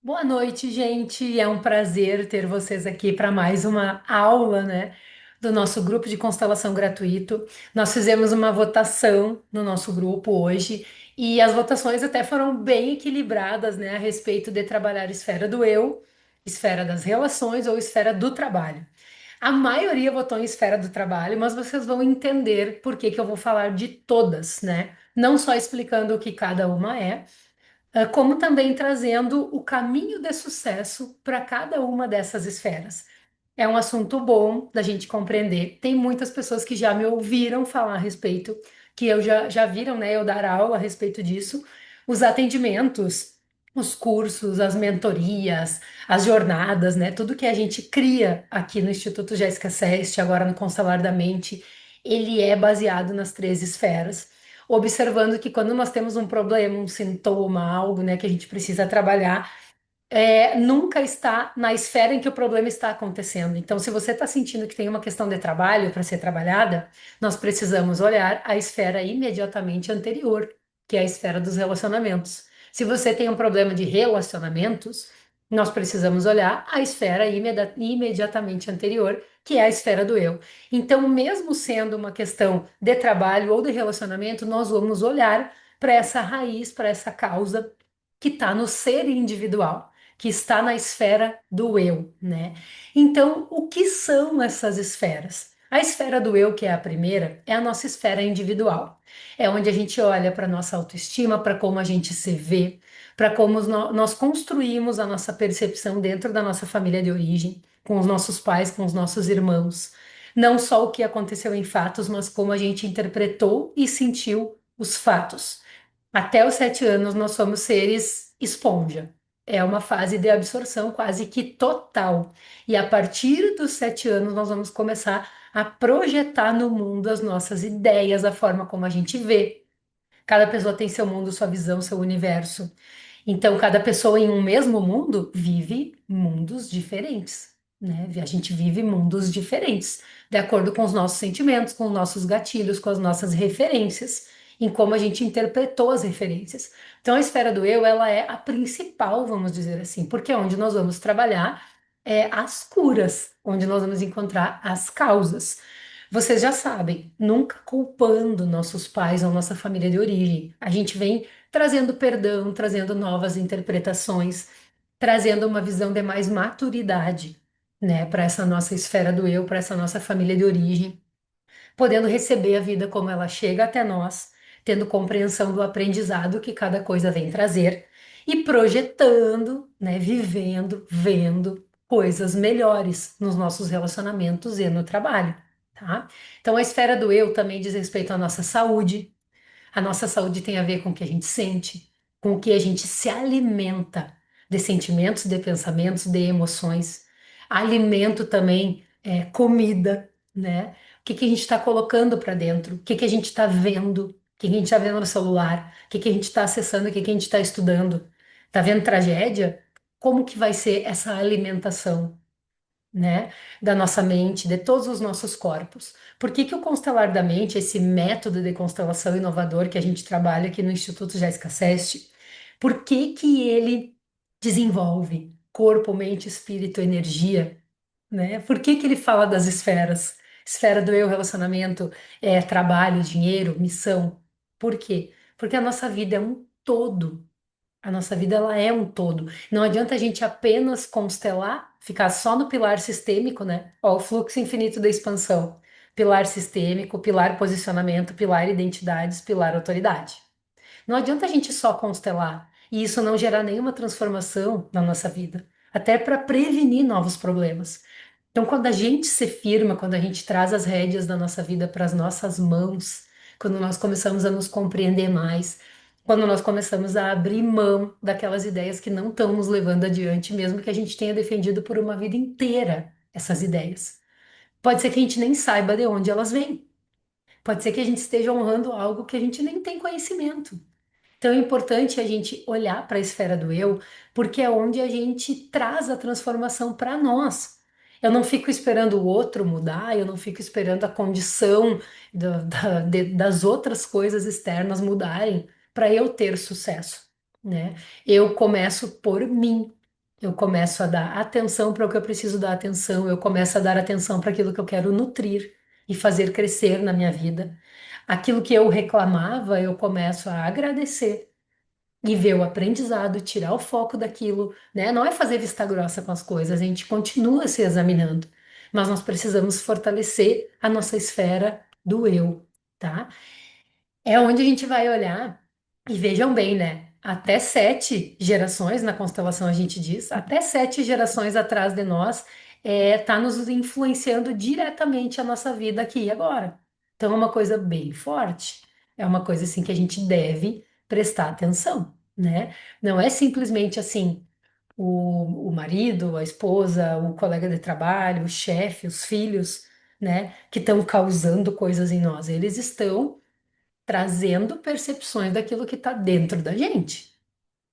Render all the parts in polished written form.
Boa noite, gente. É um prazer ter vocês aqui para mais uma aula, né, do nosso grupo de constelação gratuito. Nós fizemos uma votação no nosso grupo hoje e as votações até foram bem equilibradas, né, a respeito de trabalhar esfera do eu, esfera das relações ou esfera do trabalho. A maioria votou em esfera do trabalho, mas vocês vão entender por que que eu vou falar de todas, né? Não só explicando o que cada uma é, como também trazendo o caminho de sucesso para cada uma dessas esferas. É um assunto bom da gente compreender. Tem muitas pessoas que já me ouviram falar a respeito, que já viram, né, eu dar aula a respeito disso. Os atendimentos, os cursos, as mentorias, as jornadas, né, tudo que a gente cria aqui no Instituto Jéssica Seste, agora no Constelar da Mente, ele é baseado nas três esferas, observando que quando nós temos um problema, um sintoma, algo, né, que a gente precisa trabalhar, nunca está na esfera em que o problema está acontecendo. Então, se você está sentindo que tem uma questão de trabalho para ser trabalhada, nós precisamos olhar a esfera imediatamente anterior, que é a esfera dos relacionamentos. Se você tem um problema de relacionamentos, nós precisamos olhar a esfera imediatamente anterior, que é a esfera do eu. Então, mesmo sendo uma questão de trabalho ou de relacionamento, nós vamos olhar para essa raiz, para essa causa que está no ser individual, que está na esfera do eu, né? Então, o que são essas esferas? A esfera do eu, que é a primeira, é a nossa esfera individual. É onde a gente olha para a nossa autoestima, para como a gente se vê, para como nós construímos a nossa percepção dentro da nossa família de origem, com os nossos pais, com os nossos irmãos. Não só o que aconteceu em fatos, mas como a gente interpretou e sentiu os fatos. Até os 7 anos, nós somos seres esponja. É uma fase de absorção quase que total. E a partir dos 7 anos, nós vamos começar a projetar no mundo as nossas ideias, a forma como a gente vê. Cada pessoa tem seu mundo, sua visão, seu universo. Então, cada pessoa em um mesmo mundo vive mundos diferentes, né? A gente vive mundos diferentes, de acordo com os nossos sentimentos, com os nossos gatilhos, com as nossas referências, em como a gente interpretou as referências. Então, a esfera do eu, ela é a principal, vamos dizer assim, porque é onde nós vamos trabalhar as curas, onde nós vamos encontrar as causas. Vocês já sabem, nunca culpando nossos pais ou nossa família de origem. A gente vem trazendo perdão, trazendo novas interpretações, trazendo uma visão de mais maturidade, né, para essa nossa esfera do eu, para essa nossa família de origem, podendo receber a vida como ela chega até nós, tendo compreensão do aprendizado que cada coisa vem trazer e projetando, né, vivendo, vendo coisas melhores nos nossos relacionamentos e no trabalho, tá? Então a esfera do eu também diz respeito à nossa saúde. A nossa saúde tem a ver com o que a gente sente, com o que a gente se alimenta de sentimentos, de pensamentos, de emoções. Alimento também é comida, né? O que que a gente está colocando para dentro? O que que a gente está vendo? O que que a gente está vendo no celular? O que que a gente está acessando? O que que a gente está estudando? Tá vendo tragédia? Como que vai ser essa alimentação, né, da nossa mente, de todos os nossos corpos? Por que que o constelar da mente, esse método de constelação inovador que a gente trabalha aqui no Instituto Jéssica Seste, por que que ele desenvolve corpo, mente, espírito, energia, né? Por que que ele fala das esferas? Esfera do eu, relacionamento, trabalho, dinheiro, missão. Por quê? Porque a nossa vida é um todo. A nossa vida ela é um todo. Não adianta a gente apenas constelar, ficar só no pilar sistêmico, né? Ó, o fluxo infinito da expansão. Pilar sistêmico, pilar posicionamento, pilar identidades, pilar autoridade. Não adianta a gente só constelar e isso não gerar nenhuma transformação na nossa vida, até para prevenir novos problemas. Então, quando a gente se firma, quando a gente traz as rédeas da nossa vida para as nossas mãos, quando nós começamos a nos compreender mais, quando nós começamos a abrir mão daquelas ideias que não estão nos levando adiante, mesmo que a gente tenha defendido por uma vida inteira essas ideias. Pode ser que a gente nem saiba de onde elas vêm. Pode ser que a gente esteja honrando algo que a gente nem tem conhecimento. Então é importante a gente olhar para a esfera do eu, porque é onde a gente traz a transformação para nós. Eu não fico esperando o outro mudar, eu não fico esperando a condição das outras coisas externas mudarem para eu ter sucesso, né? Eu começo por mim. Eu começo a dar atenção para o que eu preciso dar atenção, eu começo a dar atenção para aquilo que eu quero nutrir e fazer crescer na minha vida. Aquilo que eu reclamava, eu começo a agradecer e ver o aprendizado, tirar o foco daquilo, né? Não é fazer vista grossa com as coisas, a gente continua se examinando, mas nós precisamos fortalecer a nossa esfera do eu, tá? É onde a gente vai olhar, e vejam bem, né? Até 7 gerações na constelação a gente diz, até 7 gerações atrás de nós, tá nos influenciando diretamente a nossa vida aqui e agora. Então é uma coisa bem forte, é uma coisa assim que a gente deve prestar atenção, né? Não é simplesmente assim, o marido, a esposa, o colega de trabalho, o chefe, os filhos, né, que estão causando coisas em nós. Eles estão trazendo percepções daquilo que está dentro da gente.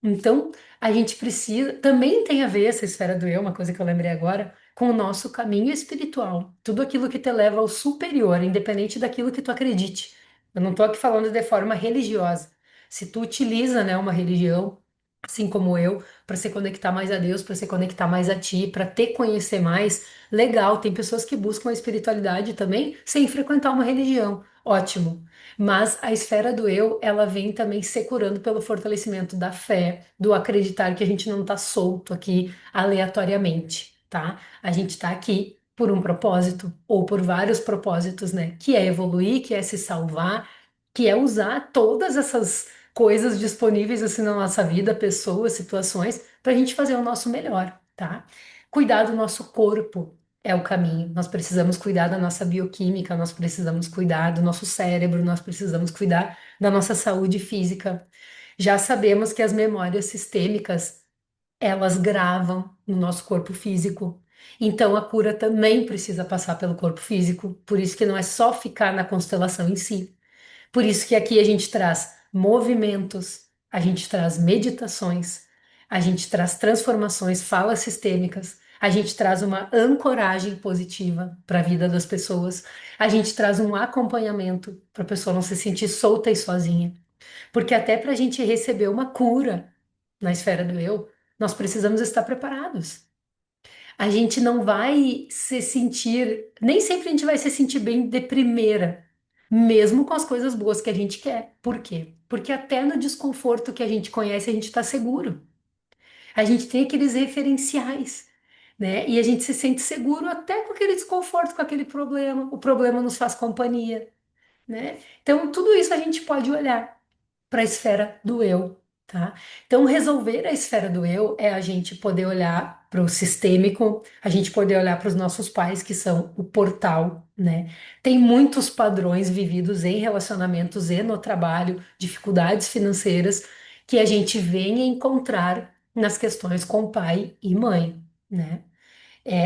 Então, a gente precisa, também tem a ver essa esfera do eu, uma coisa que eu lembrei agora, com o nosso caminho espiritual. Tudo aquilo que te leva ao superior, independente daquilo que tu acredite. Eu não estou aqui falando de forma religiosa. Se tu utiliza, né, uma religião, assim como eu, para se conectar mais a Deus, para se conectar mais a ti, para te conhecer mais, legal. Tem pessoas que buscam a espiritualidade também sem frequentar uma religião. Ótimo. Mas a esfera do eu, ela vem também se curando pelo fortalecimento da fé, do acreditar que a gente não está solto aqui aleatoriamente, tá? A gente está aqui por um propósito, ou por vários propósitos, né? Que é evoluir, que é se salvar, que é usar todas essas coisas disponíveis assim na nossa vida, pessoas, situações, para a gente fazer o nosso melhor, tá? Cuidar do nosso corpo é o caminho. Nós precisamos cuidar da nossa bioquímica, nós precisamos cuidar do nosso cérebro, nós precisamos cuidar da nossa saúde física. Já sabemos que as memórias sistêmicas, elas gravam no nosso corpo físico. Então a cura também precisa passar pelo corpo físico. Por isso que não é só ficar na constelação em si. Por isso que aqui a gente traz movimentos, a gente traz meditações, a gente traz transformações, falas sistêmicas, a gente traz uma ancoragem positiva para a vida das pessoas, a gente traz um acompanhamento para a pessoa não se sentir solta e sozinha. Porque até para a gente receber uma cura na esfera do eu, nós precisamos estar preparados. A gente não vai se sentir, nem sempre a gente vai se sentir bem de primeira, mesmo com as coisas boas que a gente quer. Por quê? Porque até no desconforto que a gente conhece, a gente está seguro. A gente tem aqueles referenciais, né? E a gente se sente seguro até com aquele desconforto, com aquele problema. O problema nos faz companhia, né? Então, tudo isso a gente pode olhar para a esfera do eu, tá? Então, resolver a esfera do eu é a gente poder olhar para o sistêmico, a gente poder olhar para os nossos pais, que são o portal, né? Tem muitos padrões vividos em relacionamentos e no trabalho, dificuldades financeiras, que a gente vem encontrar nas questões com pai e mãe, né?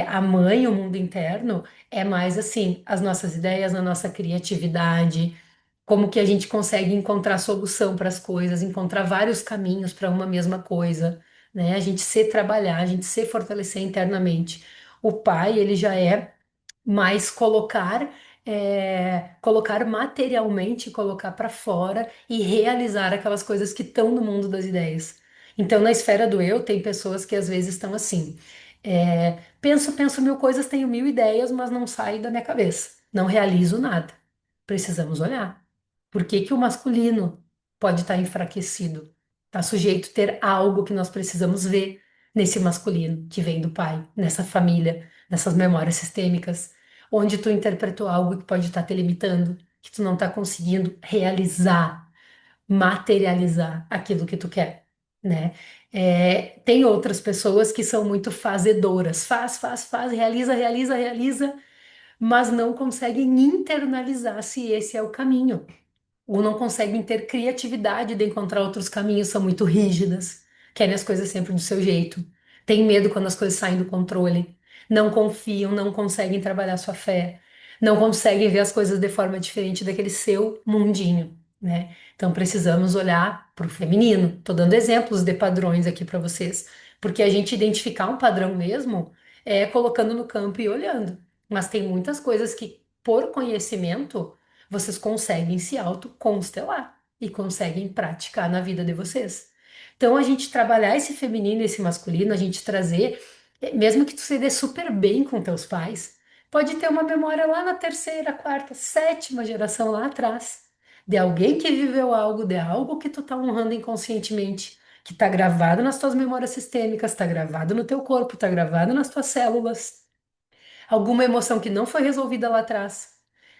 A mãe, o mundo interno, é mais assim, as nossas ideias, a nossa criatividade, como que a gente consegue encontrar solução para as coisas, encontrar vários caminhos para uma mesma coisa, né? A gente se trabalhar, a gente se fortalecer internamente. O pai, ele já é mais colocar materialmente, colocar para fora e realizar aquelas coisas que estão no mundo das ideias. Então, na esfera do eu, tem pessoas que às vezes estão assim, penso mil coisas, tenho mil ideias, mas não sai da minha cabeça, não realizo nada. Precisamos olhar. Por que que o masculino pode estar enfraquecido? Está sujeito a ter algo que nós precisamos ver nesse masculino que vem do pai, nessa família, nessas memórias sistêmicas, onde tu interpretou algo que pode estar te limitando, que tu não está conseguindo realizar, materializar aquilo que tu quer, né? Tem outras pessoas que são muito fazedoras, faz, realiza, realiza, realiza, mas não conseguem internalizar se esse é o caminho ou não conseguem ter criatividade de encontrar outros caminhos, são muito rígidas, querem as coisas sempre do seu jeito, têm medo quando as coisas saem do controle, não confiam, não conseguem trabalhar sua fé, não conseguem ver as coisas de forma diferente daquele seu mundinho, né? Então precisamos olhar para o feminino. Estou dando exemplos de padrões aqui para vocês, porque a gente identificar um padrão mesmo é colocando no campo e olhando. Mas tem muitas coisas que, por conhecimento, vocês conseguem se autoconstelar e conseguem praticar na vida de vocês. Então, a gente trabalhar esse feminino e esse masculino, a gente trazer, mesmo que tu se dê super bem com teus pais, pode ter uma memória lá na terceira, quarta, sétima geração lá atrás, de alguém que viveu algo, de algo que tu tá honrando inconscientemente, que tá gravado nas tuas memórias sistêmicas, tá gravado no teu corpo, tá gravado nas tuas células, alguma emoção que não foi resolvida lá atrás,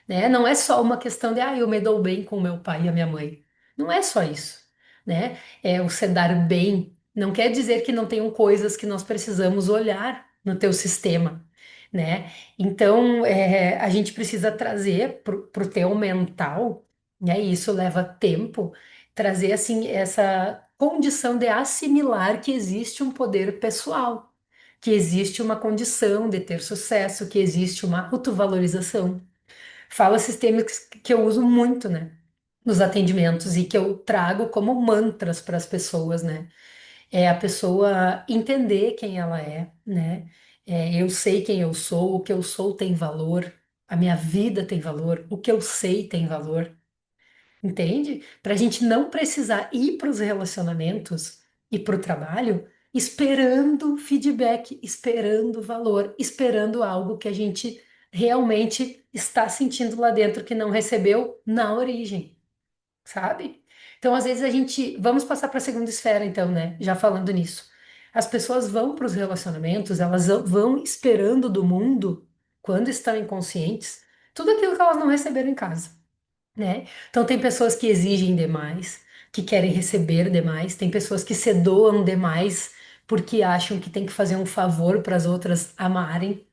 né? Não é só uma questão de, eu me dou bem com meu pai e a minha mãe. Não é só isso, né? É o se dar bem. Não quer dizer que não tenham coisas que nós precisamos olhar no teu sistema, né? Então, a gente precisa trazer pro teu mental, né? E isso leva tempo, trazer, assim, essa condição de assimilar que existe um poder pessoal, que existe uma condição de ter sucesso, que existe uma autovalorização. Fala sistêmicos que eu uso muito, né, nos atendimentos e que eu trago como mantras para as pessoas, né? É a pessoa entender quem ela é, né? Eu sei quem eu sou, o que eu sou tem valor, a minha vida tem valor, o que eu sei tem valor. Entende? Para a gente não precisar ir para os relacionamentos e para o trabalho esperando feedback, esperando valor, esperando algo que a gente realmente está sentindo lá dentro que não recebeu na origem, sabe? Então, às vezes a gente. Vamos passar para a segunda esfera, então, né? Já falando nisso. As pessoas vão para os relacionamentos, elas vão esperando do mundo, quando estão inconscientes, tudo aquilo que elas não receberam em casa, né? Então tem pessoas que exigem demais, que querem receber demais, tem pessoas que se doam demais porque acham que tem que fazer um favor para as outras amarem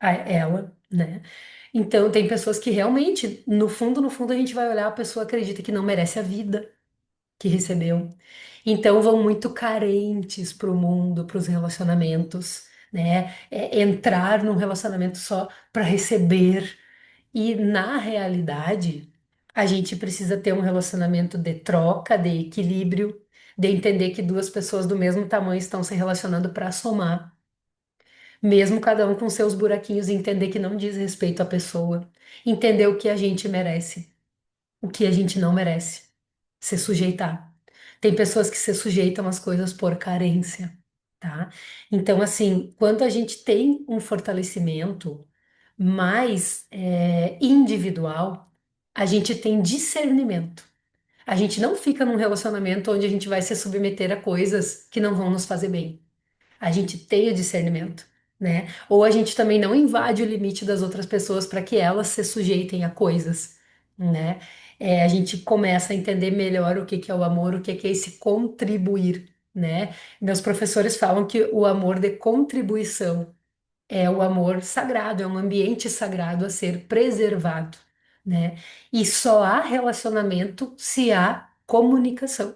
a ela, né? Então tem pessoas que realmente, no fundo a gente vai olhar, a pessoa acredita que não merece a vida que recebeu. Então vão muito carentes para o mundo, para os relacionamentos, né? Entrar num relacionamento só para receber e na realidade, a gente precisa ter um relacionamento de troca, de equilíbrio, de entender que duas pessoas do mesmo tamanho estão se relacionando para somar, mesmo cada um com seus buraquinhos, e entender que não diz respeito à pessoa, entender o que a gente merece, o que a gente não merece, se sujeitar. Tem pessoas que se sujeitam às coisas por carência, tá? Então, assim, quando a gente tem um fortalecimento mais individual, a gente tem discernimento. A gente não fica num relacionamento onde a gente vai se submeter a coisas que não vão nos fazer bem. A gente tem o discernimento, né? Ou a gente também não invade o limite das outras pessoas para que elas se sujeitem a coisas, né? A gente começa a entender melhor o que que é o amor, o que que é esse contribuir, né? Meus professores falam que o amor de contribuição é o amor sagrado, é um ambiente sagrado a ser preservado, né? E só há relacionamento se há comunicação.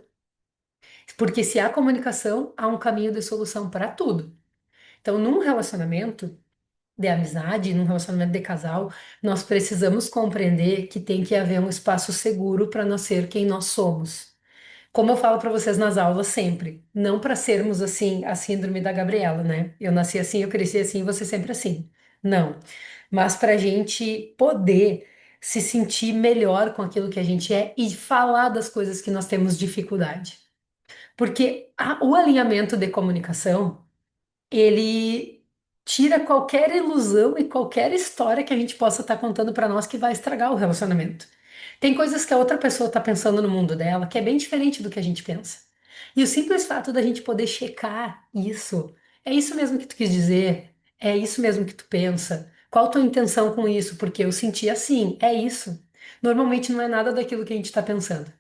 Porque se há comunicação, há um caminho de solução para tudo. Então, num relacionamento de amizade, num relacionamento de casal, nós precisamos compreender que tem que haver um espaço seguro para nós ser quem nós somos. Como eu falo para vocês nas aulas sempre, não para sermos assim, a síndrome da Gabriela, né? Eu nasci assim, eu cresci assim, você sempre assim. Não. Mas para a gente poder se sentir melhor com aquilo que a gente é e falar das coisas que nós temos dificuldade. Porque o alinhamento de comunicação ele tira qualquer ilusão e qualquer história que a gente possa estar contando para nós que vai estragar o relacionamento. Tem coisas que a outra pessoa está pensando no mundo dela que é bem diferente do que a gente pensa. E o simples fato da gente poder checar isso, é isso mesmo que tu quis dizer? É isso mesmo que tu pensa? Qual a tua intenção com isso? Porque eu senti assim, é isso. Normalmente não é nada daquilo que a gente está pensando.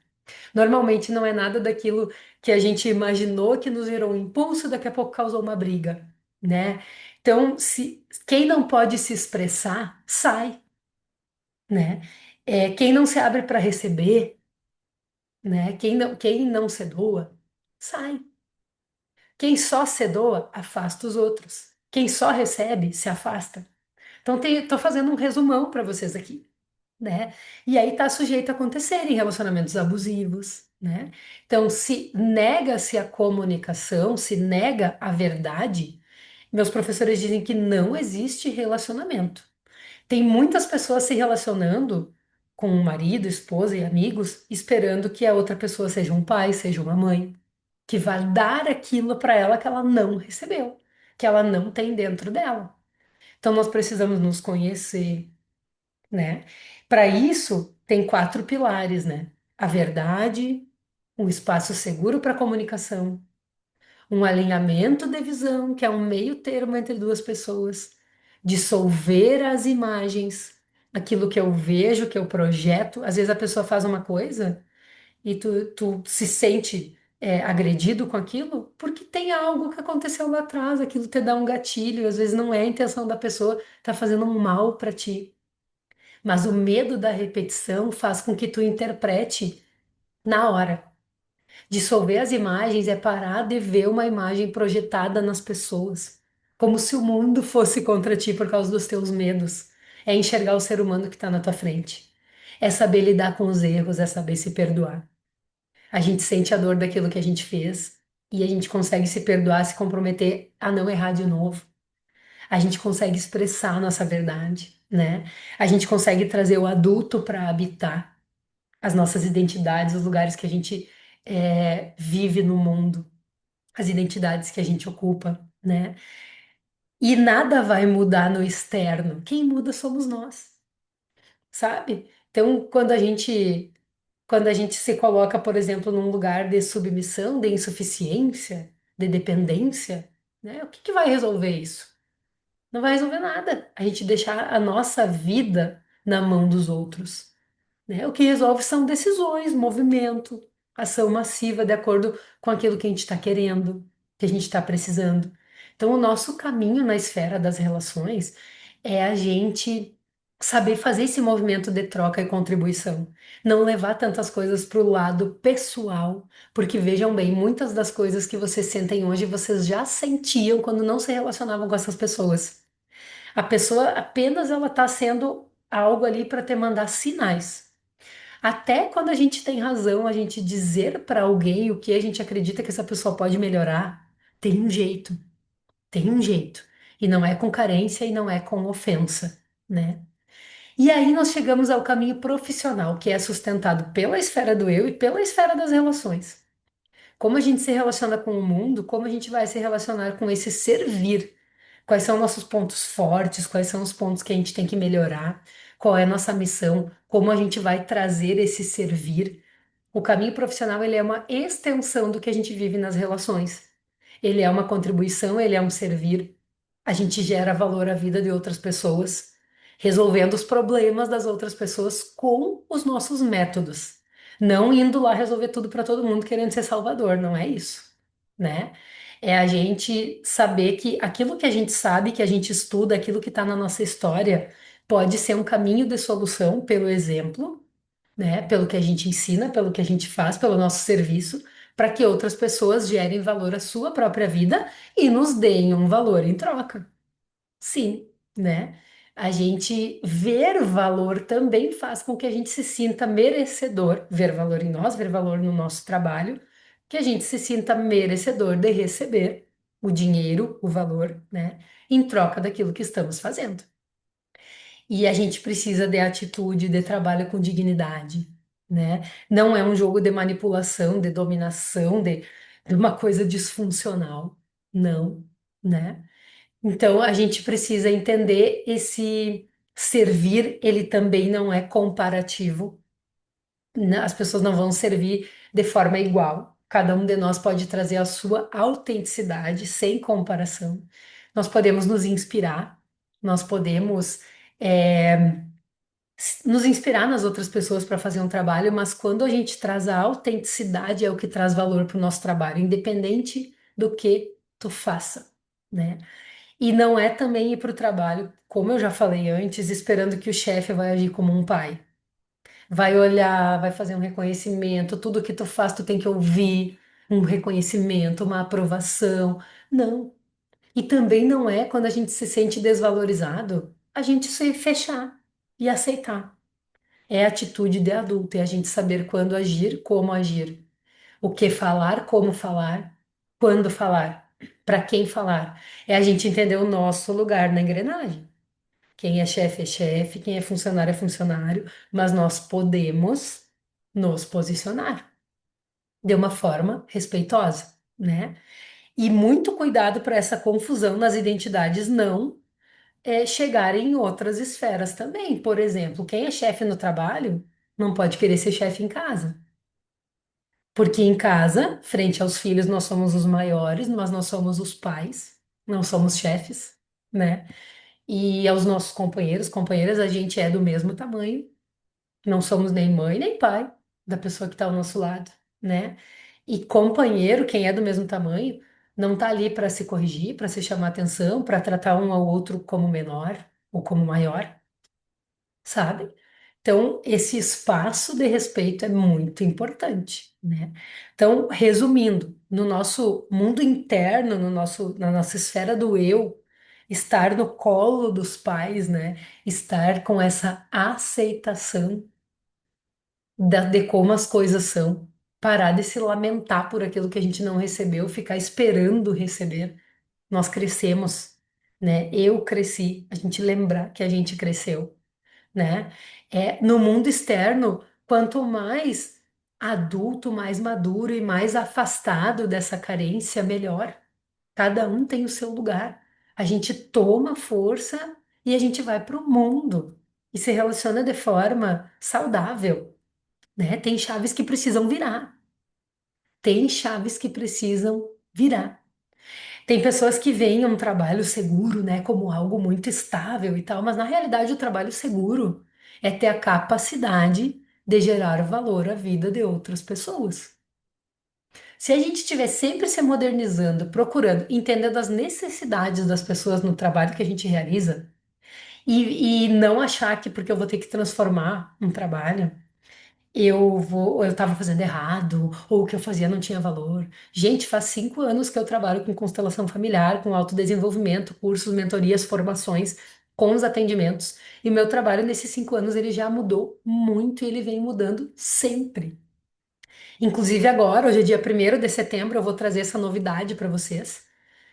Normalmente não é nada daquilo que a gente imaginou que nos gerou um impulso, daqui a pouco causou uma briga, né? Então, se quem não pode se expressar, sai, né? Quem não se abre para receber, né? Quem não se doa, sai. Quem só se doa, afasta os outros. Quem só recebe, se afasta. Então, tô fazendo um resumão para vocês aqui, né? E aí tá sujeito a acontecer em relacionamentos abusivos, né? Então, se nega-se a comunicação, se nega a verdade, meus professores dizem que não existe relacionamento. Tem muitas pessoas se relacionando com o marido, esposa e amigos, esperando que a outra pessoa seja um pai, seja uma mãe. que vai dar aquilo para ela que ela não recebeu, que ela não tem dentro dela. Então nós precisamos nos conhecer, né? Para isso, tem quatro pilares, né? A verdade, um espaço seguro para comunicação, um alinhamento de visão, que é um meio termo entre duas pessoas, dissolver as imagens, aquilo que eu vejo, que eu projeto. Às vezes a pessoa faz uma coisa e tu se sente agredido com aquilo porque tem algo que aconteceu lá atrás, aquilo te dá um gatilho, às vezes não é a intenção da pessoa, tá fazendo um mal para ti. Mas o medo da repetição faz com que tu interprete na hora. Dissolver as imagens é parar de ver uma imagem projetada nas pessoas, como se o mundo fosse contra ti por causa dos teus medos. É enxergar o ser humano que está na tua frente. É saber lidar com os erros, é saber se perdoar. A gente sente a dor daquilo que a gente fez e a gente consegue se perdoar, se comprometer a não errar de novo. A gente consegue expressar a nossa verdade, né? A gente consegue trazer o adulto para habitar as nossas identidades, os lugares que a gente vive no mundo, as identidades que a gente ocupa, né? E nada vai mudar no externo. Quem muda somos nós, sabe? Então, quando a gente se coloca, por exemplo, num lugar de submissão, de insuficiência, de dependência, né? O que que vai resolver isso? Não vai resolver nada. A gente deixar a nossa vida na mão dos outros, né? O que resolve são decisões, movimento, ação massiva de acordo com aquilo que a gente está querendo, que a gente está precisando. Então, o nosso caminho na esfera das relações é a gente saber fazer esse movimento de troca e contribuição, não levar tantas coisas para o lado pessoal, porque vejam bem, muitas das coisas que vocês sentem hoje vocês já sentiam quando não se relacionavam com essas pessoas. A pessoa apenas ela está sendo algo ali para te mandar sinais. Até quando a gente tem razão, a gente dizer para alguém o que a gente acredita que essa pessoa pode melhorar, tem um jeito, tem um jeito. E não é com carência e não é com ofensa, né? E aí nós chegamos ao caminho profissional, que é sustentado pela esfera do eu e pela esfera das relações. Como a gente se relaciona com o mundo, como a gente vai se relacionar com esse servir. Quais são nossos pontos fortes, quais são os pontos que a gente tem que melhorar, qual é a nossa missão, como a gente vai trazer esse servir. O caminho profissional, ele é uma extensão do que a gente vive nas relações. Ele é uma contribuição, ele é um servir. A gente gera valor à vida de outras pessoas, resolvendo os problemas das outras pessoas com os nossos métodos. Não indo lá resolver tudo para todo mundo querendo ser salvador, não é isso, né? É a gente saber que aquilo que a gente sabe, que a gente estuda, aquilo que está na nossa história, pode ser um caminho de solução pelo exemplo, né? Pelo que a gente ensina, pelo que a gente faz, pelo nosso serviço, para que outras pessoas gerem valor à sua própria vida e nos deem um valor em troca. Sim, né? A gente ver valor também faz com que a gente se sinta merecedor, ver valor em nós, ver valor no nosso trabalho, que a gente se sinta merecedor de receber o dinheiro, o valor, né? Em troca daquilo que estamos fazendo. E a gente precisa de atitude, de trabalho com dignidade, né? Não é um jogo de manipulação, de dominação, de uma coisa disfuncional. Não, né? Então a gente precisa entender esse servir, ele também não é comparativo, né? As pessoas não vão servir de forma igual. Cada um de nós pode trazer a sua autenticidade sem comparação. Nós podemos nos inspirar, nós podemos nos inspirar nas outras pessoas para fazer um trabalho, mas quando a gente traz a autenticidade é o que traz valor para o nosso trabalho, independente do que tu faça, né? E não é também ir para o trabalho, como eu já falei antes, esperando que o chefe vai agir como um pai. Vai olhar, vai fazer um reconhecimento, tudo que tu faz, tu tem que ouvir um reconhecimento, uma aprovação. Não. E também não é quando a gente se sente desvalorizado, a gente se fechar e aceitar. É atitude de adulto, é a gente saber quando agir, como agir, o que falar, como falar, quando falar, para quem falar. É a gente entender o nosso lugar na engrenagem. Quem é chefe, quem é funcionário, mas nós podemos nos posicionar de uma forma respeitosa. né? E muito cuidado para essa confusão nas identidades não chegarem em outras esferas também. Por exemplo, quem é chefe no trabalho não pode querer ser chefe em casa. Porque em casa, frente aos filhos, nós somos os maiores, mas nós somos os pais, não somos chefes, né? E aos nossos companheiros, companheiras, a gente é do mesmo tamanho, não somos nem mãe nem pai da pessoa que está ao nosso lado, né? E companheiro, quem é do mesmo tamanho, não tá ali para se corrigir, para se chamar atenção, para tratar um ao outro como menor ou como maior, sabe? Então, esse espaço de respeito é muito importante, né? Então, resumindo, no nosso mundo interno, na nossa esfera do eu, estar no colo dos pais, né? Estar com essa aceitação de como as coisas são, parar de se lamentar por aquilo que a gente não recebeu, ficar esperando receber. Nós crescemos, né? Eu cresci, a gente lembrar que a gente cresceu, né? No mundo externo, quanto mais adulto, mais maduro e mais afastado dessa carência, melhor. Cada um tem o seu lugar. A gente toma força e a gente vai para o mundo e se relaciona de forma saudável, né? Tem chaves que precisam virar. Tem chaves que precisam virar. Tem pessoas que veem um trabalho seguro, né, como algo muito estável e tal, mas na realidade o trabalho seguro é ter a capacidade de gerar valor à vida de outras pessoas. Se a gente estiver sempre se modernizando, procurando, entendendo as necessidades das pessoas no trabalho que a gente realiza, e não achar que porque eu vou ter que transformar um trabalho eu estava fazendo errado, ou o que eu fazia não tinha valor. Gente, faz 5 anos que eu trabalho com constelação familiar, com autodesenvolvimento, cursos, mentorias, formações, com os atendimentos. E o meu trabalho nesses 5 anos ele já mudou muito e ele vem mudando sempre. Inclusive agora, hoje é dia 1º de setembro, eu vou trazer essa novidade para vocês,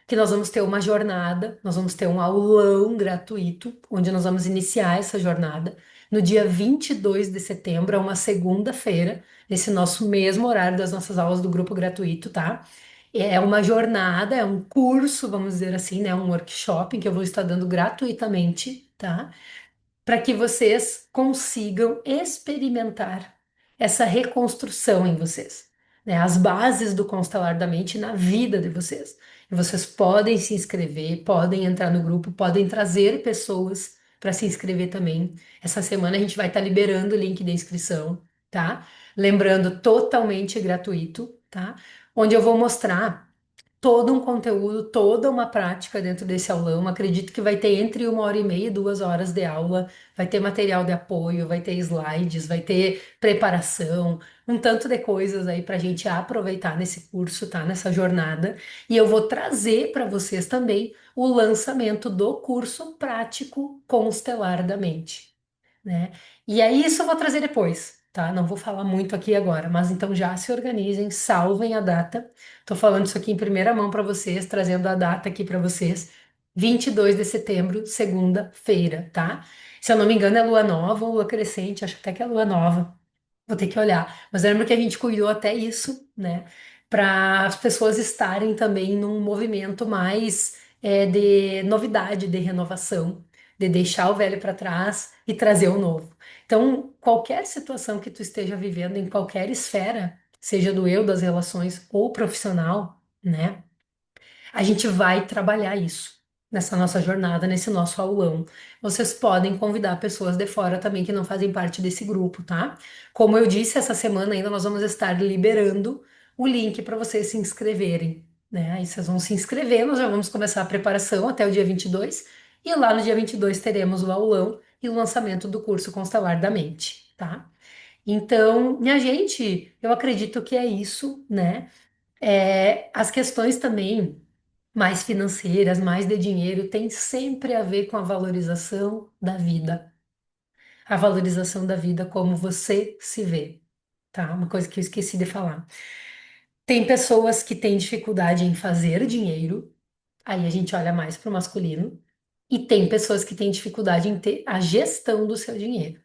que nós vamos ter uma jornada, nós vamos ter um aulão gratuito, onde nós vamos iniciar essa jornada no dia 22 de setembro, é uma segunda-feira, nesse nosso mesmo horário das nossas aulas do grupo gratuito, tá? É uma jornada, é um curso, vamos dizer assim, né? Um workshop que eu vou estar dando gratuitamente, tá? Para que vocês consigam experimentar essa reconstrução em vocês, né? As bases do constelar da mente na vida de vocês. E vocês podem se inscrever, podem entrar no grupo, podem trazer pessoas para se inscrever também. Essa semana a gente vai estar liberando o link de inscrição, tá? Lembrando, totalmente gratuito, tá? Onde eu vou mostrar todo um conteúdo, toda uma prática dentro desse aulão. Acredito que vai ter entre 1 hora e meia e 2 horas de aula, vai ter material de apoio, vai ter slides, vai ter preparação, um tanto de coisas aí para a gente aproveitar nesse curso, tá? Nessa jornada. E eu vou trazer para vocês também o lançamento do curso prático Constelar da Mente, né? E aí isso eu vou trazer depois, tá? Não vou falar muito aqui agora, mas então já se organizem, salvem a data. Tô falando isso aqui em primeira mão para vocês, trazendo a data aqui para vocês. 22 de setembro, segunda-feira, tá? Se eu não me engano, é lua nova ou lua crescente, acho até que é lua nova. Vou ter que olhar. Mas eu lembro que a gente cuidou até isso, né? Para as pessoas estarem também num movimento mais de novidade, de renovação, de deixar o velho para trás e trazer o novo. Então, qualquer situação que tu esteja vivendo em qualquer esfera, seja do eu, das relações ou profissional, né? A gente vai trabalhar isso nessa nossa jornada, nesse nosso aulão. Vocês podem convidar pessoas de fora também que não fazem parte desse grupo, tá? Como eu disse, essa semana ainda nós vamos estar liberando o link para vocês se inscreverem, né? Aí vocês vão se inscrever, nós já vamos começar a preparação até o dia 22 e lá no dia 22 teremos o aulão e o lançamento do curso Constelar da Mente, tá? Então, minha gente, eu acredito que é isso, né? As questões também mais financeiras, mais de dinheiro, tem sempre a ver com a valorização da vida. A valorização da vida como você se vê, tá? Uma coisa que eu esqueci de falar. Tem pessoas que têm dificuldade em fazer dinheiro, aí a gente olha mais para o masculino, e tem pessoas que têm dificuldade em ter a gestão do seu dinheiro.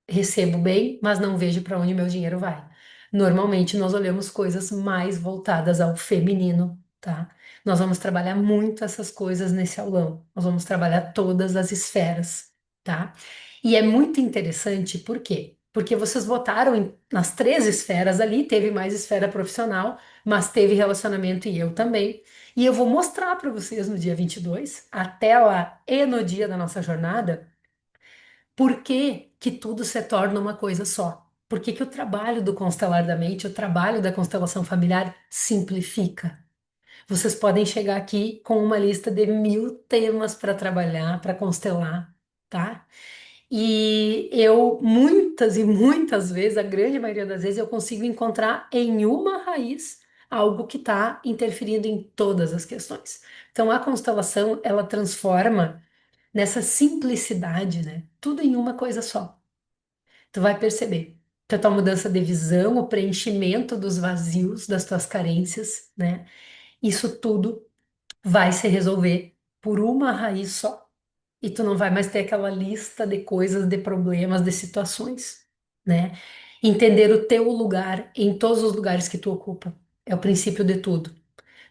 Recebo bem, mas não vejo para onde meu dinheiro vai. Normalmente nós olhamos coisas mais voltadas ao feminino, tá? Nós vamos trabalhar muito essas coisas nesse aulão. Nós vamos trabalhar todas as esferas, tá? E é muito interessante, por quê? Porque vocês votaram nas três esferas ali, teve mais esfera profissional, mas teve relacionamento e eu também. E eu vou mostrar para vocês no dia 22, até lá e no dia da nossa jornada, por que que tudo se torna uma coisa só? Por que que o trabalho do constelar da mente, o trabalho da constelação familiar simplifica? Vocês podem chegar aqui com uma lista de 1000 temas para trabalhar, para constelar, tá? E eu, muitas e muitas vezes, a grande maioria das vezes, eu consigo encontrar em uma raiz algo que está interferindo em todas as questões. Então, a constelação, ela transforma nessa simplicidade, né? Tudo em uma coisa só. Tu vai perceber que a tua mudança de visão, o preenchimento dos vazios, das tuas carências, né? Isso tudo vai se resolver por uma raiz só. E tu não vai mais ter aquela lista de coisas, de problemas, de situações, né? Entender o teu lugar em todos os lugares que tu ocupa. É o princípio de tudo.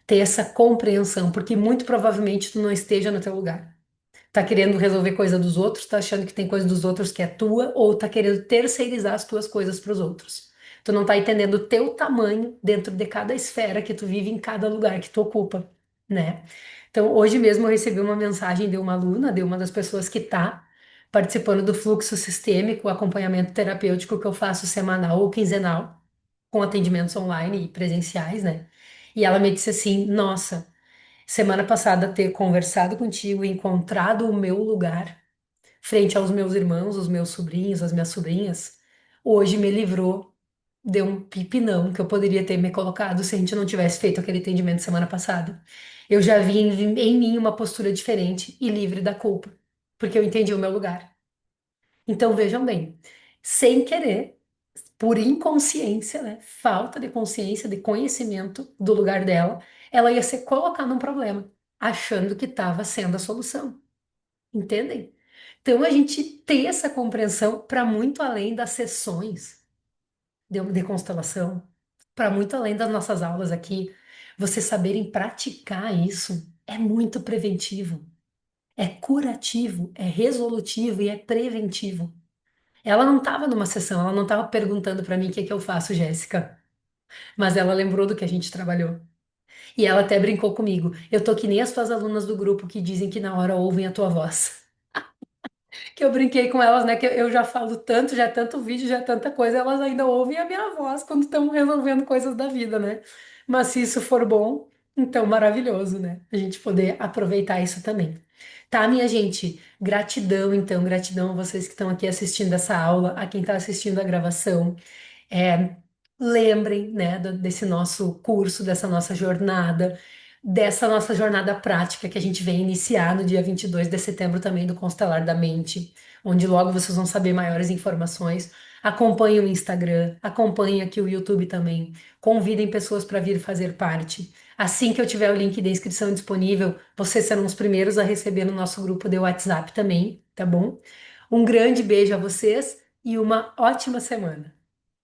Ter essa compreensão, porque muito provavelmente tu não esteja no teu lugar. Tá querendo resolver coisa dos outros, tá achando que tem coisa dos outros que é tua, ou tá querendo terceirizar as tuas coisas para os outros. Tu não tá entendendo o teu tamanho dentro de cada esfera que tu vive em cada lugar que tu ocupa, né? Então, hoje mesmo eu recebi uma mensagem de uma aluna, de uma das pessoas que tá participando do fluxo sistêmico, acompanhamento terapêutico que eu faço semanal ou quinzenal, com atendimentos online e presenciais, né? E ela me disse assim: Nossa, semana passada ter conversado contigo e encontrado o meu lugar frente aos meus irmãos, os meus sobrinhos, as minhas sobrinhas, hoje me livrou de um pipinão que eu poderia ter me colocado se a gente não tivesse feito aquele atendimento semana passada. Eu já vi em mim uma postura diferente e livre da culpa, porque eu entendi o meu lugar. Então vejam bem, sem querer, por inconsciência, né? Falta de consciência, de conhecimento do lugar dela, ela ia se colocar num problema, achando que estava sendo a solução. Entendem? Então a gente ter essa compreensão para muito além das sessões de constelação, para muito além das nossas aulas aqui, vocês saberem praticar isso é muito preventivo, é curativo, é resolutivo e é preventivo. Ela não estava numa sessão, ela não estava perguntando para mim o que que eu faço, Jéssica, mas ela lembrou do que a gente trabalhou. E ela até brincou comigo. Eu tô que nem as tuas alunas do grupo que dizem que na hora ouvem a tua voz. Que eu brinquei com elas, né? Que eu já falo tanto, já é tanto vídeo, já é tanta coisa, elas ainda ouvem a minha voz quando estão resolvendo coisas da vida, né? Mas se isso for bom, então maravilhoso, né? A gente poder aproveitar isso também. Tá, minha gente? Gratidão, então, gratidão a vocês que estão aqui assistindo essa aula, a quem está assistindo a gravação. É, lembrem, né, desse nosso curso, dessa nossa jornada prática que a gente vem iniciar no dia 22 de setembro também do Constelar da Mente, onde logo vocês vão saber maiores informações. Acompanhem o Instagram, acompanhem aqui o YouTube também. Convidem pessoas para vir fazer parte. Assim que eu tiver o link de inscrição disponível, vocês serão os primeiros a receber no nosso grupo de WhatsApp também, tá bom? Um grande beijo a vocês e uma ótima semana.